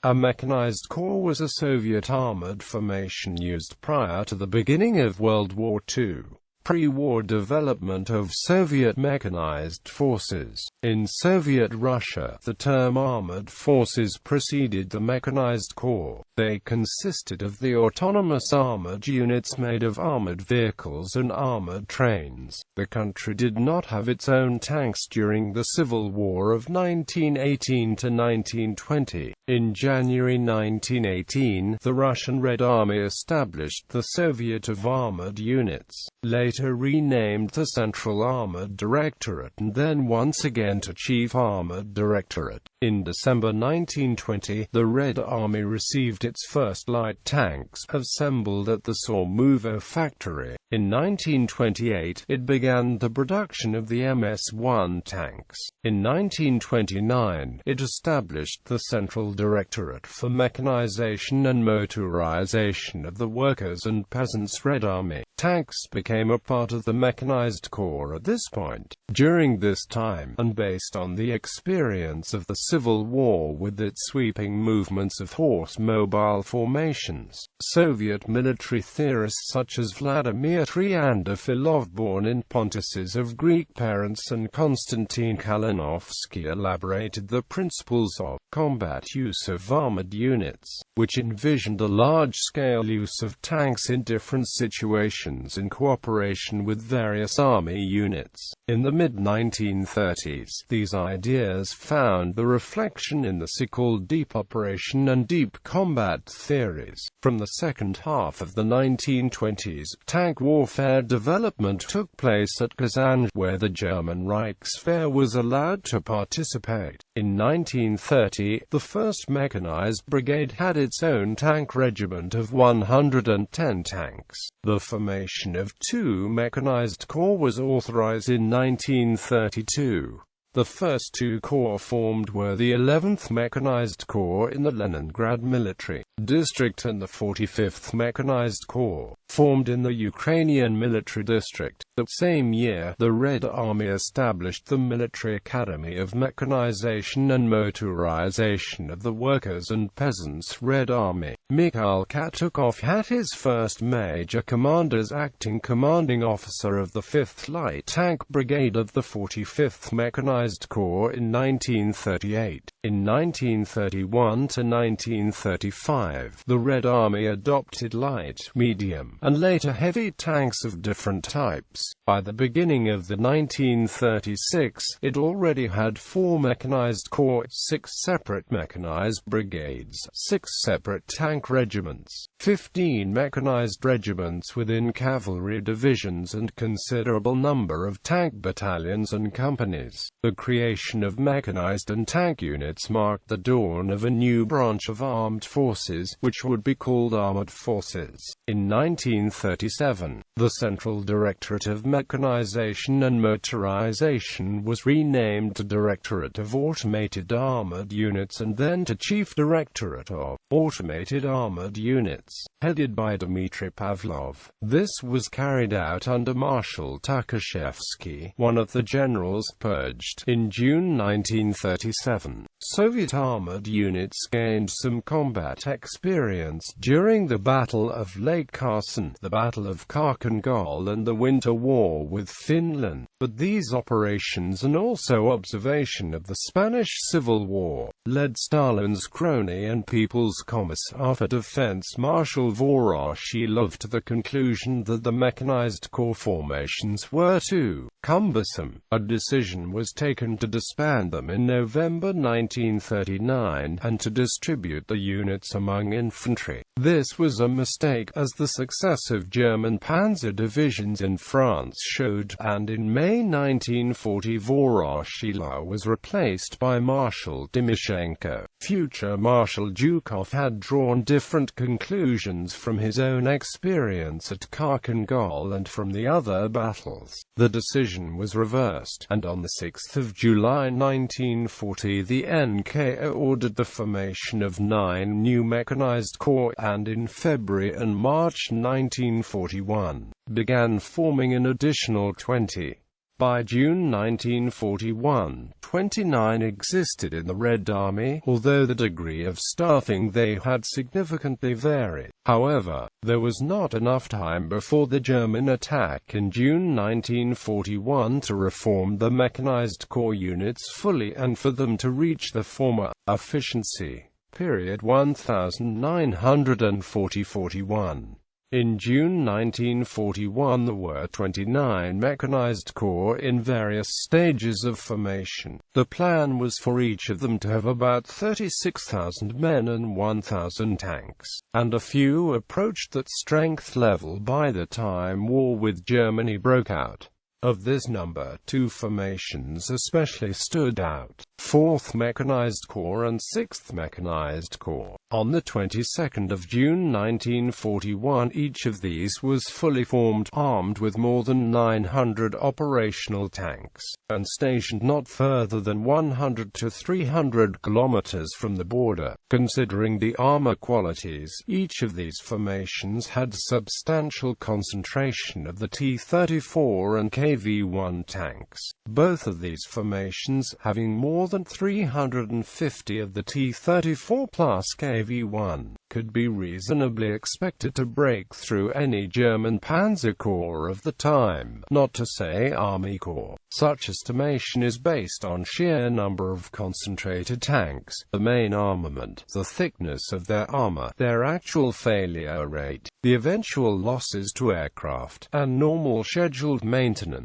A mechanized corps was a Soviet armored formation used prior to the beginning of World War II. Pre-war development of Soviet mechanized forces. In Soviet Russia, the term armored forces preceded the Mechanized Corps. They consisted of the autonomous armored units made of armored vehicles and armored trains. The country did not have its own tanks during the Civil War of 1918 to 1920. In January 1918, the Russian Red Army established the Soviet of Armored Units, later renamed the Central Armored Directorate and then once again to Chief Armored Directorate. In December 1920, the Red Army received its first light tanks, assembled at the Sormovo factory. In 1928, it began the production of the MS-1 tanks. In 1929, it established the Central Directorate for Mechanization and Motorization of the Workers' and Peasants' Red Army. Tanks became a part of the Mechanized Corps at this point. During this time, and based on the experience of the Civil War with its sweeping movements of horse-mobile formations, Soviet military theorists such as Vladimir Triandafilov, born in Pontuses of Greek parents, and Konstantin Kalinowski elaborated the principles of combat use of armored units, which envisioned a large-scale use of tanks in different situations in cooperation with various army units. In the mid-1930s, these ideas found the reflection in the so-called deep operation and deep combat theories. From the second half of the 1920s, tank warfare development took place at Kazan, where the German Reichswehr was allowed to participate. In 1930, the 1st Mechanized Brigade had its own tank regiment of 110 tanks. The formation of 2 Mechanized Corps was authorized in 1932. The first 2 corps formed were the 11th Mechanized Corps in the Leningrad Military District and the 45th Mechanized Corps, formed in the Ukrainian Military District. The same year, the Red Army established the Military Academy of Mechanization and Motorization of the Workers' and Peasants' Red Army. Mikhail Katukov had his first major command as acting commanding officer of the 5th Light Tank Brigade of the 45th Mechanized Corps in 1938. In 1931 to 1935, the Red Army adopted light, medium, and later heavy tanks of different types. By the beginning of the 1936, it already had 4 mechanized corps, 6 separate mechanized brigades, 6 separate tank regiments, 15 mechanized regiments within cavalry divisions, and considerable number of tank battalions and companies. The creation of mechanized and tank units marked the dawn of a new branch of armed forces, which would be called armored forces. In 1937, the Central Directorate of Mechanization and Motorization was renamed to Directorate of Automated Armored Units and then to Chief Directorate of Automated Armored Units, headed by Dmitry Pavlov. This was carried out under Marshal Tukhachevsky, one of the generals purged. In June 1937, Soviet armored units gained some combat experience during the Battle of Lake Kherson, the Battle of Kharkangol, and the Winter War with Finland. But these operations and also observation of the Spanish Civil War led Stalin's crony and People's Commissar for Defense Marshal Voroshilov to the conclusion that the mechanized corps formations were too cumbersome. A decision was taken to disband them in November 1939 and to distribute the units among infantry. This was a mistake, as the successive German panzer divisions in France showed, and in May 1940 Voroshilov was replaced by Marshal Timoshenko. Future Marshal Zhukov had drawn different conclusions from his own experience at Kharkangol and from the other battles. The decision was reversed, and on 6 July 1940 the NKO ordered the formation of 9 new mechanized corps, and in February and March 1941, began forming an additional 20. By June 1941, 29 existed in the Red Army, although the degree of staffing they had significantly varied. However, there was not enough time before the German attack in June 1941 to reform the Mechanized Corps units fully and for them to reach the former efficiency. Period 1940-41. In June 1941 there were 29 Mechanized Corps in various stages of formation. The plan was for each of them to have about 36,000 men and 1,000 tanks, and a few approached that strength level by the time war with Germany broke out. Of this number, two formations especially stood out: 4th Mechanized Corps and 6th Mechanized Corps. On the 22nd of June 1941, each of these was fully formed, armed with more than 900 operational tanks, and stationed not further than 100 to 300 kilometers from the border. Considering the armor qualities, each of these formations had substantial concentration of the T-34 and KV-1 tanks, both of these formations having more than 350 of the T-34 plus KV-1, could be reasonably expected to break through any German Panzer Corps of the time, not to say Army Corps. Such estimation is based on sheer number of concentrated tanks, the main armament, the thickness of their armor, their actual failure rate, the eventual losses to aircraft, and normal scheduled maintenance.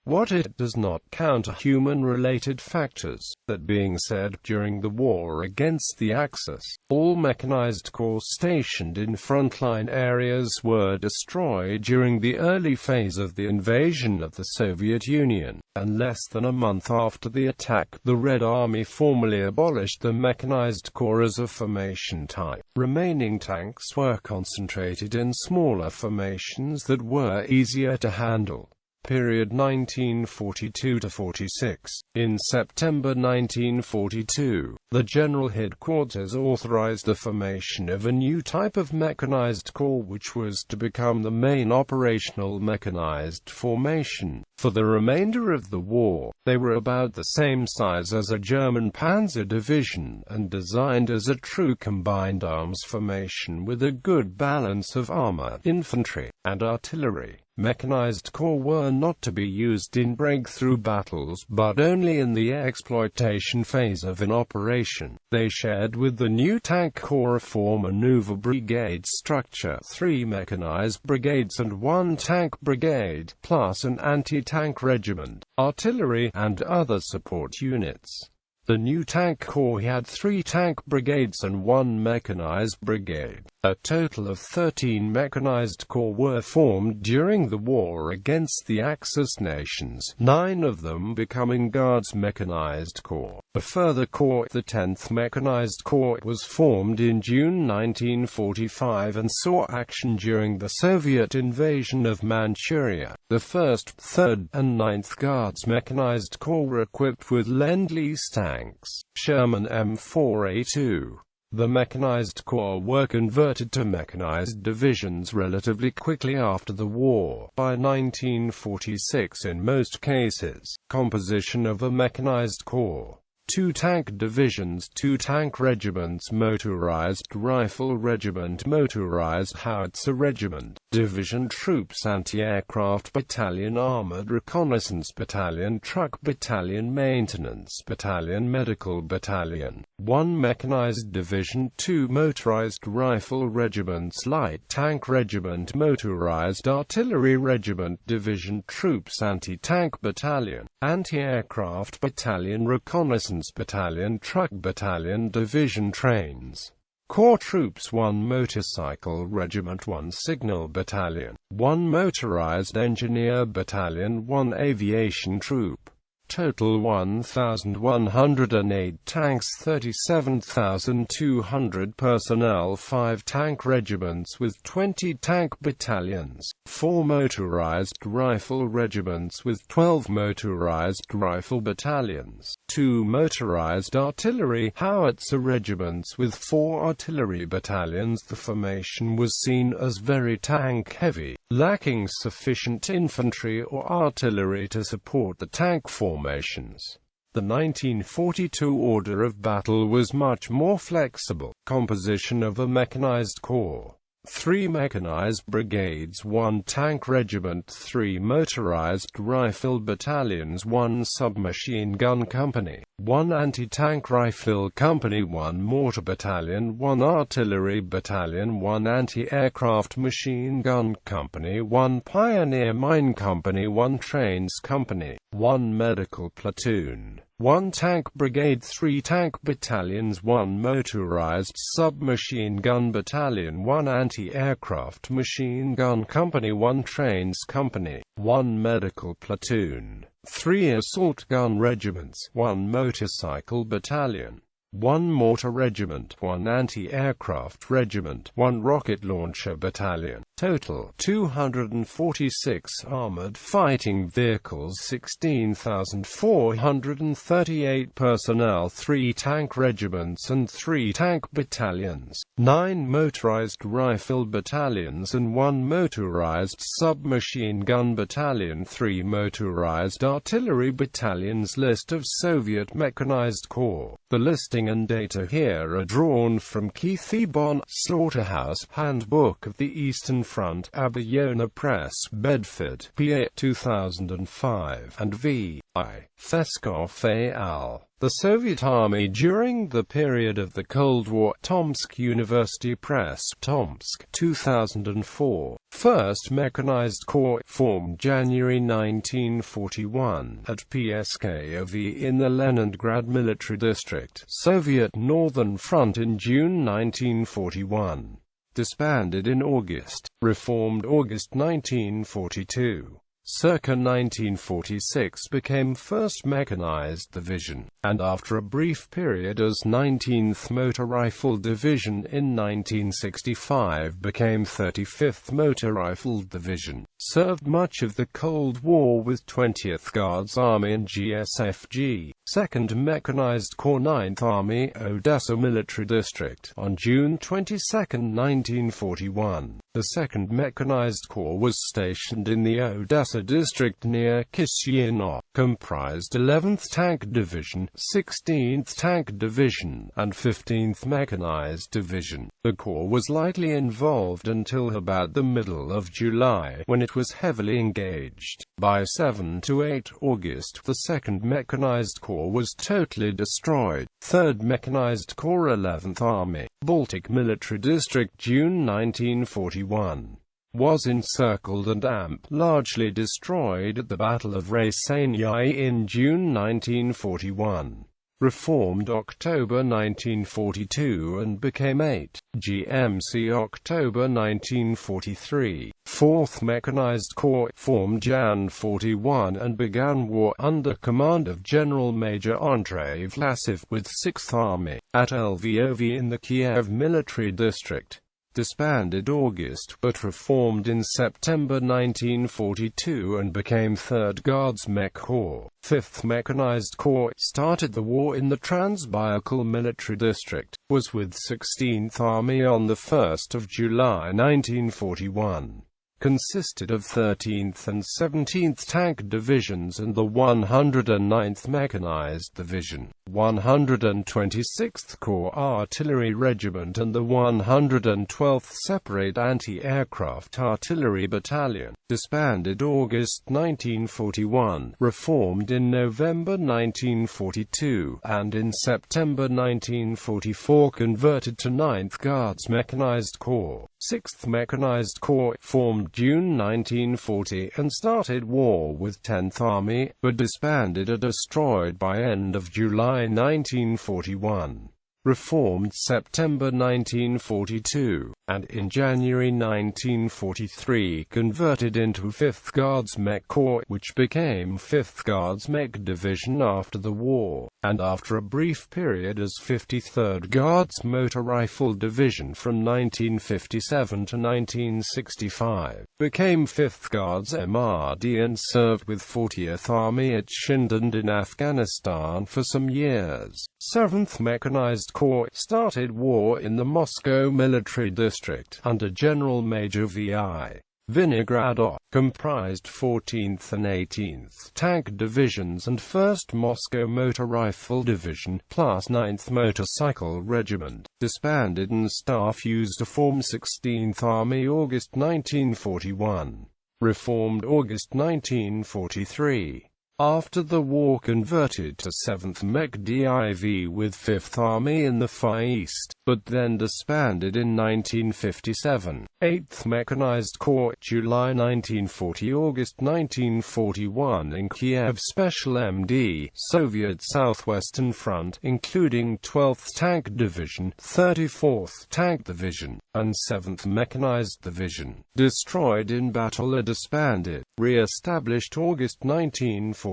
What it does not count are human-related factors. That being said, during the war against the Axis, all Mechanized Corps stationed in frontline areas were destroyed during the early phase of the invasion of the Soviet Union, and less than a month after the attack, the Red Army formally abolished the Mechanized Corps as a formation type. Remaining tanks were concentrated in smaller formations that were easier to handle. Period 1942-46. In September 1942, the General Headquarters authorized the formation of a new type of Mechanized Corps which was to become the main operational mechanized formation. For the remainder of the war, they were about the same size as a German panzer division, and designed as a true combined arms formation with a good balance of armor, infantry, and artillery. Mechanized Corps were not to be used in breakthrough battles, but only in the exploitation phase of an operation. They shared with the new Tank Corps a 4 maneuver brigade structure, 3 mechanized brigades and 1 tank brigade, plus an anti-tank regiment, artillery, and other support units. The new Tank Corps had 3 tank brigades and 1 mechanized brigade. A total of 13 Mechanized Corps were formed during the war against the Axis nations, 9 of them becoming Guards Mechanized Corps. A further corps, the 10th Mechanized Corps, was formed in June 1945 and saw action during the Soviet invasion of Manchuria. The 1st, 3rd, and 9th Guards Mechanized Corps were equipped with Lend-Lease tanks, Sherman M4A2. The Mechanized Corps were converted to mechanized divisions relatively quickly after the war, by 1946 in most cases. Composition of a Mechanized Corps: 2 tank divisions, 2 tank regiments, motorized rifle regiment, motorized howitzer regiment, division troops, anti-aircraft battalion, armored reconnaissance battalion, truck battalion, maintenance battalion, medical battalion, 1 mechanized division, 2 motorized rifle regiments, light tank regiment, motorized artillery regiment, division troops, anti-tank battalion, anti-aircraft battalion, reconnaissance battalion, truck battalion, division trains. Corps troops: 1 motorcycle regiment, 1 signal battalion, 1 motorized engineer battalion, 1 aviation troop. Total 1,108 tanks, 37,200 personnel, 5 tank regiments with 20 tank battalions, 4 motorized rifle regiments with 12 motorized rifle battalions, 2 motorized artillery howitzer regiments with 4 artillery battalions. The formation was seen as very tank-heavy, lacking sufficient infantry or artillery to support the tank formations. The 1942 order of battle was much more flexible. Composition of a mechanized corps: 3 mechanized brigades, 1 tank regiment, 3 motorized rifle battalions, 1 submachine gun company, 1 anti-tank rifle company, 1 mortar battalion, 1 artillery battalion, 1 anti-aircraft machine gun company, 1 pioneer mine company, 1 trains company, 1 medical platoon, 1 tank brigade, 3 tank battalions, 1 motorized submachine gun battalion, 1 anti-aircraft machine gun company, 1 trains company, 1 medical platoon, 3 assault gun regiments, 1 motorcycle battalion, 1 mortar regiment, 1 anti-aircraft regiment, 1 rocket launcher battalion. Total 246 armored fighting vehicles, 16,438 personnel, 3 tank regiments and 3 tank battalions, 9 motorized rifle battalions and 1 motorized submachine gun battalion, 3 motorized artillery battalions. List of Soviet Mechanized Corps. The listing and data here are drawn from Keith E. Bon, Slaughterhouse Handbook of the Eastern Front, Abayona Press, Bedford, PA, 2005, and V. I. Theskov et al. The Soviet Army during the period of the Cold War. Tomsk University Press, Tomsk, 2004. 1st Mechanized Corps, formed January 1941, at Pskov in the Leningrad Military District, Soviet Northern Front in June 1941. Disbanded in August. Reformed August 1942. Circa 1946 became 1st Mechanized Division, and after a brief period as 19th Motor Rifle Division in 1965 became 35th Motor Rifle Division. Served much of the Cold War with 20th Guards Army and GSFG. 2nd Mechanized Corps, 9th Army, Odessa Military District, on June 22, 1941. The 2nd Mechanized Corps was stationed in the Odessa district near Kishinev, comprised 11th Tank Division, 16th Tank Division, and 15th Mechanized Division. The Corps was lightly involved until about the middle of July, when it was heavily engaged. By 7 to 8 August, the 2nd Mechanized Corps was totally destroyed. 3rd Mechanized Corps, 11th Army, Baltic Military District, June 1941. Was encircled and largely destroyed at the Battle of Raseiniai in June 1941. Reformed October 1942 and became 8. GMC October 1943. 4th Mechanized Corps, formed Jan 41 and began war under command of General Major Andrei Vlasiv with 6th Army, at Lvov in the Kiev Military District. Disbanded August, but reformed in September 1942 and became 3rd Guards Mech Corps. 5th Mechanized Corps, started the war in the Transbaikal Military District, was with 16th Army on 1 July 1941. Consisted of 13th and 17th Tank Divisions and the 109th Mechanized Division, 126th Corps Artillery Regiment and the 112th Separate Anti-Aircraft Artillery Battalion. Disbanded August 1941, reformed in November 1942, and in September 1944 converted to 9th Guards Mechanized Corps. 6th Mechanized Corps, formed June 1940 and started war with 10th Army, but disbanded or destroyed by end of July 1941. reformed September 1942, and in January 1943 converted into 5th Guards Mech Corps, which became 5th Guards Mech Division after the war, and after a brief period as 53rd Guards Motor Rifle Division from 1957 to 1965, became 5th Guards MRD and served with 40th Army at Shindand in Afghanistan for some years. 7th Mechanized Corps started war in the Moscow Military District under General Major V.I. Vinogradov, comprised 14th and 18th Tank Divisions and 1st Moscow Motor Rifle Division, plus 9th Motorcycle Regiment, disbanded and staff used to form 16th Army August 1941. Reformed August 1943. After the war converted to 7th Mech Div with 5th Army in the Far East, but then disbanded in 1957. 8th Mechanized Corps, July 1940 August 1941 in Kiev. Special MD, Soviet Southwestern Front, including 12th Tank Division, 34th Tank Division, and 7th Mechanized Division. Destroyed in battle or disbanded. Re-established August 1943.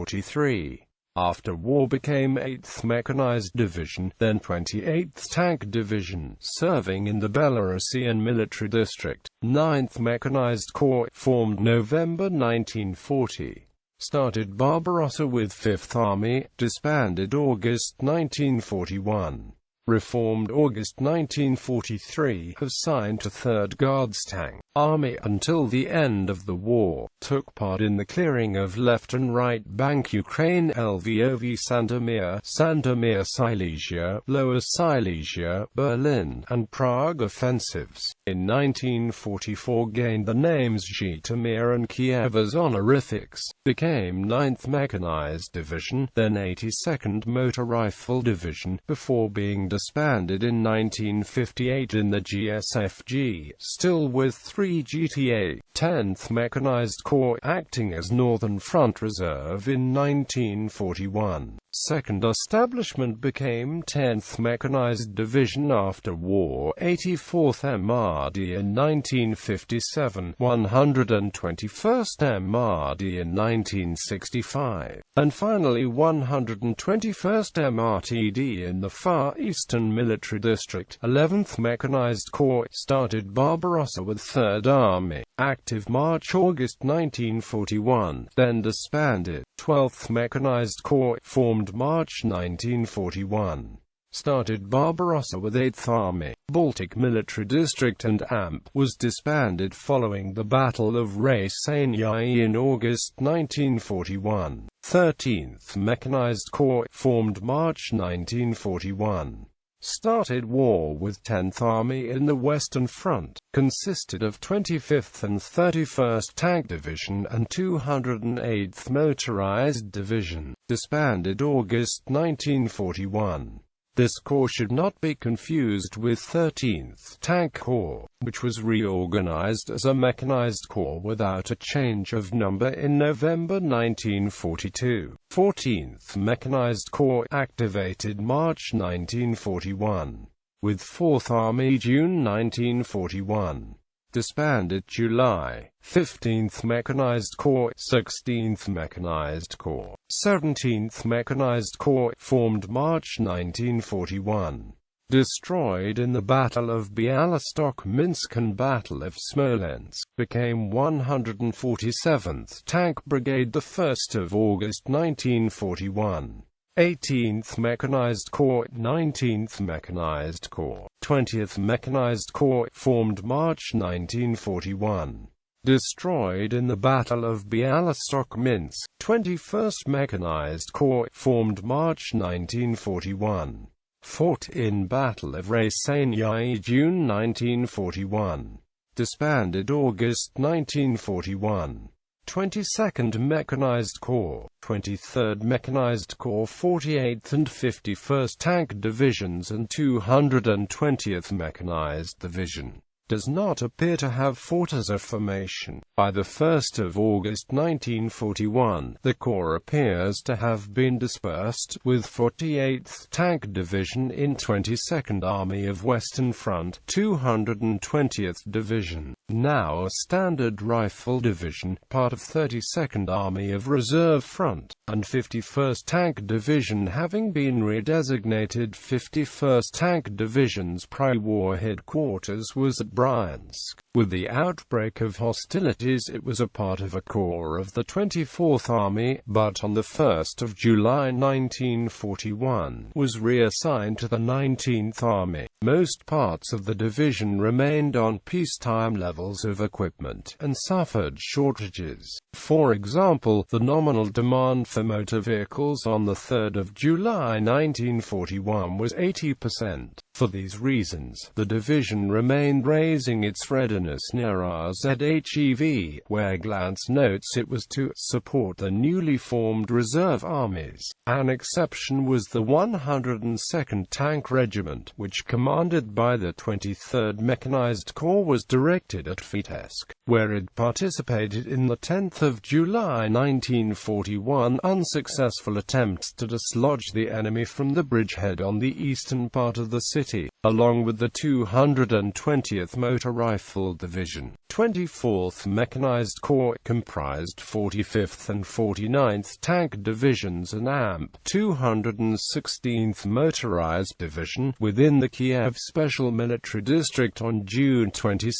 After war became 8th Mechanized Division, then 28th Tank Division, serving in the Belarusian Military District. 9th Mechanized Corps, formed November 1940. Started Barbarossa with 5th Army, disbanded August 1941. Reformed August 1943, assigned to 3rd Guards Tank Army until the end of the war, took part in the clearing of left and right bank Ukraine, Lvov, Sandomir, Silesia, Lower Silesia, Berlin, and Prague offensives. In 1944 gained the names Zhytomyr and Kiev as honorifics, became 9th Mechanized Division, then 82nd Motor Rifle Division, before being disbanded in 1958 in the GSFG, still with 3 GTA. 10th Mechanized Corps, acting as Northern Front Reserve in 1941. Second establishment became 10th Mechanized Division after war, 84th MRD in 1957, 121st MRD in 1965, and finally 121st MRTD in the Far Eastern Military District. 11th Mechanized Corps started Barbarossa with 3rd Army, active March-August 1941, then disbanded. 12th Mechanized Corps, formed March 1941. Started Barbarossa with 8th Army, Baltic Military District and AMP, was disbanded following the Battle of Raseiniai in August 1941. 13th Mechanized Corps, formed March 1941. Started war with 10th Army in the Western Front, consisted of 25th and 31st Tank Division and 208th Motorized Division, disbanded August 1941. This corps should not be confused with 13th Tank Corps, which was reorganized as a mechanized corps without a change of number in November 1942. 14th Mechanized Corps, activated March 1941. With 4th Army June 1941. Disbanded July. 15th Mechanized Corps, 16th Mechanized Corps, 17th Mechanized Corps, formed March 1941. Destroyed in the Battle of Bialystok-Minsk and Battle of Smolensk, became 147th Tank Brigade 1st of August 1941. 18th Mechanized Corps, 19th Mechanized Corps, 20th Mechanized Corps, formed March 1941. Destroyed in the Battle of Bialystok-Minsk. 21st Mechanized Corps, formed March 1941. Fought in Battle of Raseiniai June 1941. Disbanded August 1941. 22nd Mechanized Corps, 23rd Mechanized Corps, 48th and 51st Tank Divisions and 220th Mechanized Division. does not appear to have fought as a formation. By the 1st of August 1941, the Corps appears to have been dispersed, with 48th Tank Division in 22nd Army of Western Front, 220th Division, now a Standard Rifle Division, part of 32nd Army of Reserve Front, and 51st Tank Division having been redesignated. 51st Tank Division's pre-war headquarters was at Bryansk. With the outbreak of hostilities, it was a part of a corps of the 24th Army, but on the 1st of July 1941, was reassigned to the 19th Army. Most parts of the division remained on peacetime levels of equipment, and suffered shortages. For example, the nominal demand for motor vehicles on the 3rd of July 1941 was 80%. For these reasons, the division remained raising its readiness near RZHEV, where Glantz notes it was to support the newly formed reserve armies. An exception was the 102nd Tank Regiment, which, commanded by the 23rd Mechanized Corps, was directed at Vitebsk, where it participated in the 10th of July 1941 unsuccessful attempts to dislodge the enemy from the bridgehead on the eastern part of the city, along with the 220th Motor Rifle Division. 24th Mechanized Corps comprised 45th and 49th Tank Divisions and AMP 216th Motorized Division within the Kiev Special Military District on June 22,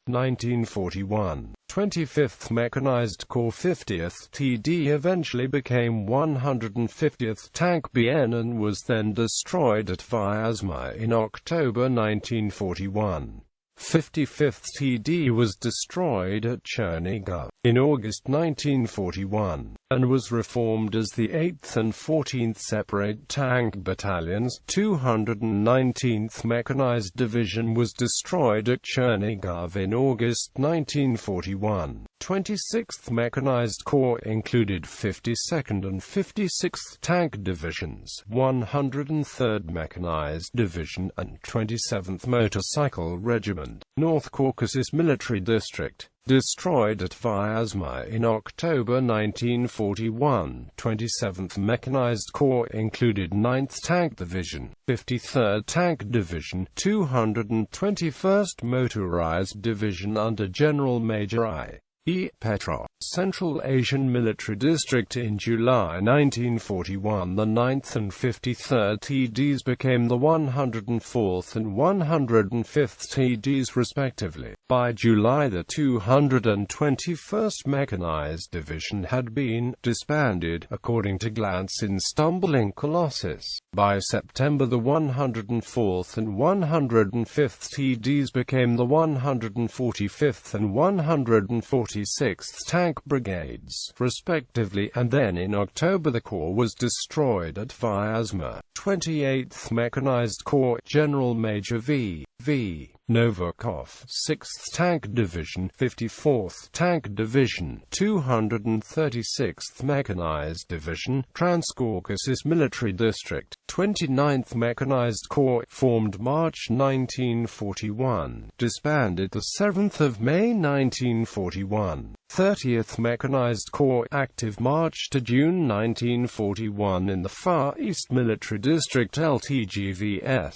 1941. 25th Mechanized Corps 50th TD eventually became 150th Tank BN and was then destroyed at Vyazma in October 1941. 55th TD was destroyed at Chernigov in August 1941, and was reformed as the 8th and 14th Separate Tank Battalions. 219th Mechanized Division was destroyed at Chernigov in August 1941. 26th Mechanized Corps included 52nd and 56th Tank Divisions, 103rd Mechanized Division, and 27th Motorcycle Regiment. North Caucasus Military District, destroyed at Vyazma in October 1941. 27th Mechanized Corps included 9th Tank Division, 53rd Tank Division, 221st Motorized Division under General Major I.E. Petrov. Central Asian Military District. In July 1941, the 9th and 53rd TDs became the 104th and 105th TDs respectively. By July, the 221st Mechanized Division had been disbanded, according to Glantz in Stumbling Colossus. By September, the 104th and 105th TDs became the 145th and 146th Tank Brigades, respectively, and then in October the Corps was destroyed at Vyazma. 28th Mechanized Corps, General Major V.V. Novikov, 6th Tank Division, 54th Tank Division, 236th Mechanized Division, Transcaucasus Military District. 29th Mechanized Corps, formed March 1941, disbanded the 7th of May 1941. 30th Mechanized Corps, active March to June 1941 in the Far East Military District LTGVS.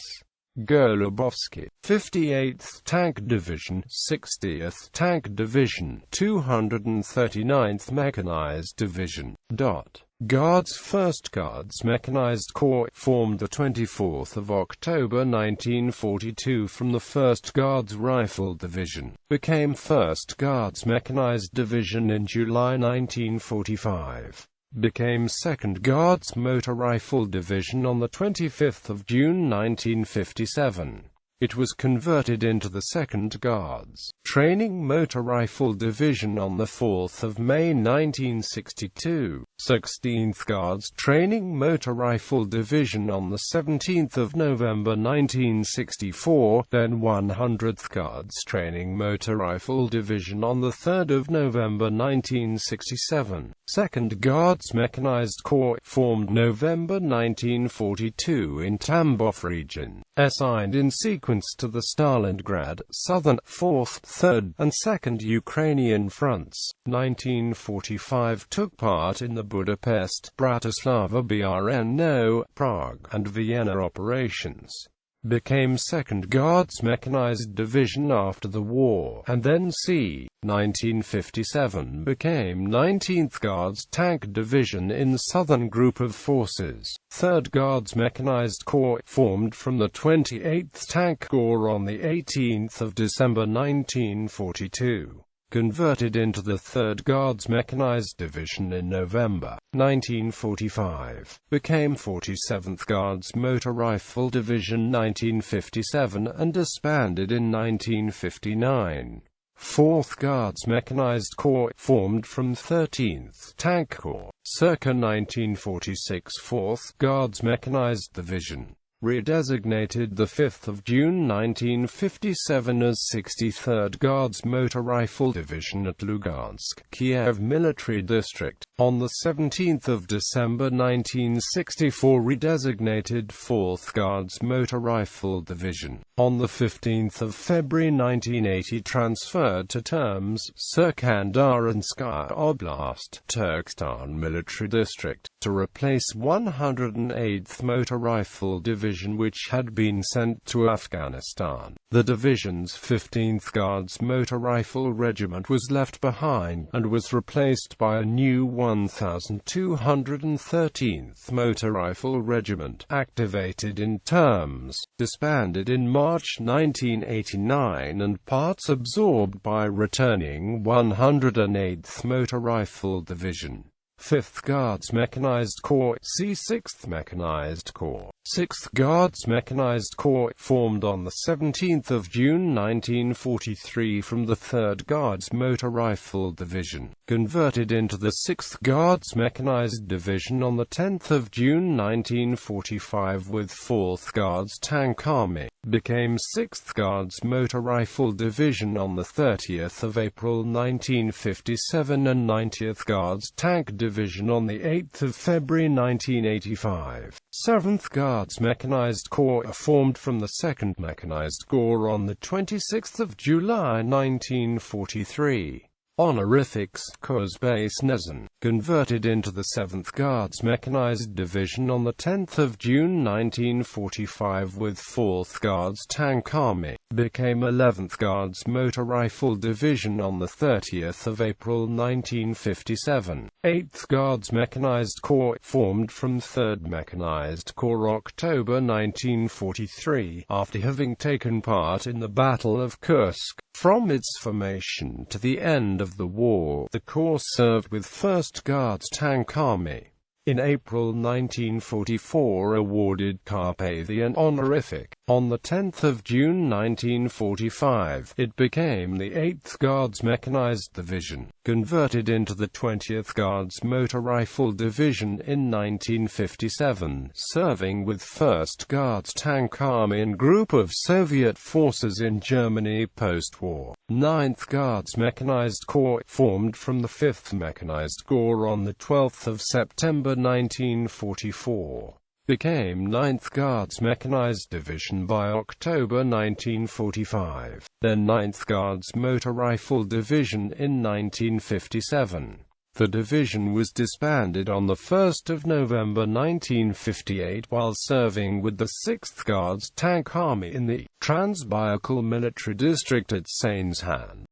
Golubovsky. 58th Tank Division, 60th Tank Division, 239th Mechanized Division. Guards. 1st Guards Mechanized Corps, formed the 24th of October 1942 from the 1st Guards Rifle Division, became 1st Guards Mechanized Division in July 1945. Became 2nd Guards Motor Rifle Division on the 25th of June 1957. It was converted into the 2nd Guards Training Motor Rifle Division on the 4th of May 1962. 16th Guards Training Motor Rifle Division on the 17th of November 1964, then 100th Guards Training Motor Rifle Division on the 3rd of November 1967. 2nd Guards Mechanized Corps, formed November 1942 in Tambov region. assigned in sequence to the Stalingrad, Southern, 4th, 3rd, and 2nd Ukrainian fronts. 1945 took part in the Budapest, Bratislava, Brno, Prague, and Vienna operations. Became 2nd Guards Mechanized Division after the war, and then c. 1957 became 19th Guards Tank Division in Southern Group of Forces. 3rd Guards Mechanized Corps, formed from the 28th Tank Corps on 18 December 1942. Converted into the 3rd Guards Mechanized Division in November 1945, became 47th Guards Motor Rifle Division 1957 and disbanded in 1959. 4th Guards Mechanized Corps, formed from 13th Tank Corps, circa 1946. 4th Guards Mechanized Division, redesignated 5 June 1957 as 63rd Guards Motor Rifle Division at Lugansk, Kiev Military District. On 17 December 1964 redesignated 4th Guards Motor Rifle Division. On 15 February 1980 transferred to terms, Surkandaranskaya Oblast, Turkestan Military District, to replace 108th Motor Rifle Division, which had been sent to Afghanistan. The division's 15th Guards Motor Rifle Regiment was left behind, and was replaced by a new 1213th Motor Rifle Regiment, activated in terms, disbanded in March 1989, and parts absorbed by returning 108th Motor Rifle Division. 5th Guards Mechanized Corps, see 6th Mechanized Corps. 6th Guards Mechanized Corps, formed on 17 June 1943 from the 3rd Guards Motor Rifle Division, converted into the 6th Guards Mechanized Division on 10 June 1945 with 4th Guards Tank Army, became 6th Guards Motor Rifle Division on 30 April 1957 and 90th Guards Tank Division on 8 February 1985. 7th Guards Mechanized Corps, formed from the 2nd Mechanized Corps on 26 July 1943. Honorifics, Kurzbase converted into the 7th Guards Mechanized Division on 10 June 1945 with 4th Guards Tank Army, became 11th Guards Motor Rifle Division on 30 April 1957. 8th Guards Mechanized Corps, formed from 3rd Mechanized Corps October 1943, after having taken part in the Battle of Kursk. From its formation to the end of the war, the Corps served with 1st Guards Tank Army. In April 1944 awarded Carpathian honorific. On 10 June 1945, it became the 8th Guards Mechanized Division, converted into the 20th Guards Motor Rifle Division in 1957, serving with 1st Guards Tank Army and group of Soviet forces in Germany post-war. 9th Guards Mechanized Corps, formed from the 5th Mechanized Corps on 12 September 1944. Became 9th Guards Mechanized Division by October 1945, then 9th Guards Motor Rifle Division in 1957. The division was disbanded on 1 November 1958 while serving with the 6th Guards Tank Army in the Transbaikal Military District at Sains-Han.